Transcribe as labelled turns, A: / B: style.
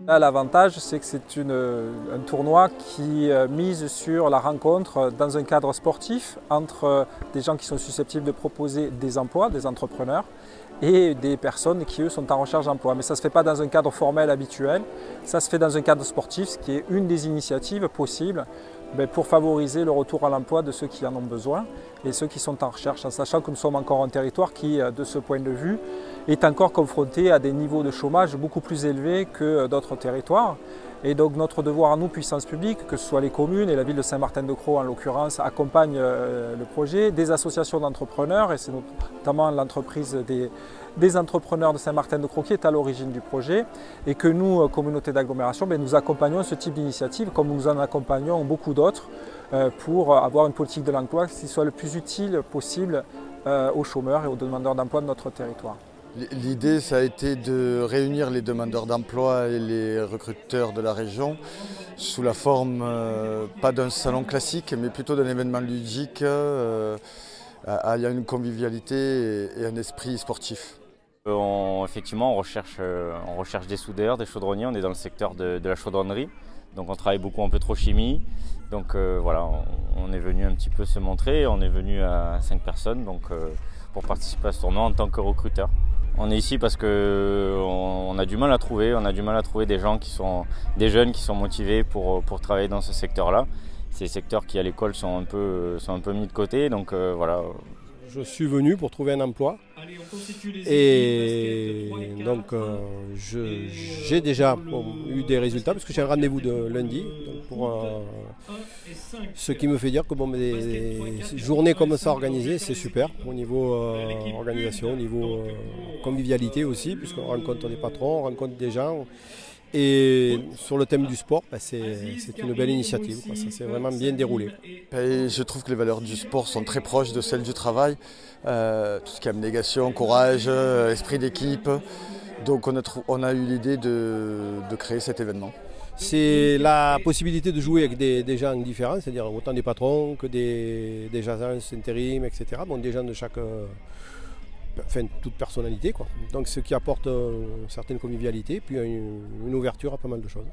A: Là, l'avantage, c'est que c'est un tournoi qui mise sur la rencontre dans un cadre sportif entre des gens qui sont susceptibles de proposer des emplois, des entrepreneurs, et des personnes qui, eux, sont en recherche d'emploi. Mais ça ne se fait pas dans un cadre formel habituel, ça se fait dans un cadre sportif, ce qui est une des initiatives possibles pour favoriser le retour à l'emploi de ceux qui en ont besoin et ceux qui sont en recherche, en sachant que nous sommes encore un territoire qui, de ce point de vue, est encore confronté à des niveaux de chômage beaucoup plus élevés que d'autres territoires. Et donc notre devoir à nous, puissance publique, que ce soit les communes et la ville de Saint-Martin-de-Crau en l'occurrence, accompagne le projet, des associations d'entrepreneurs, et c'est notamment l'entreprise des entrepreneurs de Saint-Martin-de-Crau qui est à l'origine du projet, et que nous, communauté d'agglomération, nous accompagnons ce type d'initiative comme nous en accompagnons beaucoup d'autres pour avoir une politique de l'emploi qui soit le plus utile possible aux chômeurs et aux demandeurs d'emploi de notre territoire.
B: L'idée, ça a été de réunir les demandeurs d'emploi et les recruteurs de la région sous la forme, pas d'un salon classique, mais plutôt d'un événement ludique, ayant une convivialité et un esprit sportif.
C: Effectivement, on recherche des soudeurs, des chaudronniers, on est dans le secteur de la chaudronnerie, donc on travaille beaucoup en pétrochimie. Donc voilà, on est venu un petit peu se montrer, on est venu à 5 personnes pour participer à ce tournoi en tant que recruteur. On est ici parce qu'on a du mal à trouver, des gens des jeunes qui sont motivés pour travailler dans ce secteur-là. Ces secteurs qui à l'école sont un peu mis de côté, donc voilà.
D: Je suis venu pour trouver un emploi et donc j'ai déjà eu des résultats parce que j'ai un rendez-vous de lundi. Donc ce qui me fait dire que des journées comme ça organisées, c'est super au niveau organisation, au niveau convivialité aussi, puisqu'on rencontre des patrons, on rencontre des gens. Et sur le thème du sport, c'est une belle initiative, ça s'est vraiment bien déroulé.
B: Et je trouve que les valeurs du sport sont très proches de celles du travail. Tout ce qui est abnégation, courage, esprit d'équipe. Donc on a eu l'idée de créer cet événement.
D: C'est la possibilité de jouer avec des gens différents, c'est-à-dire autant des patrons que des agences intérim, etc. Bon, des gens de chaque... toute personnalité, quoi. Donc ce qui apporte une certaine convivialité, puis une ouverture à pas mal de choses.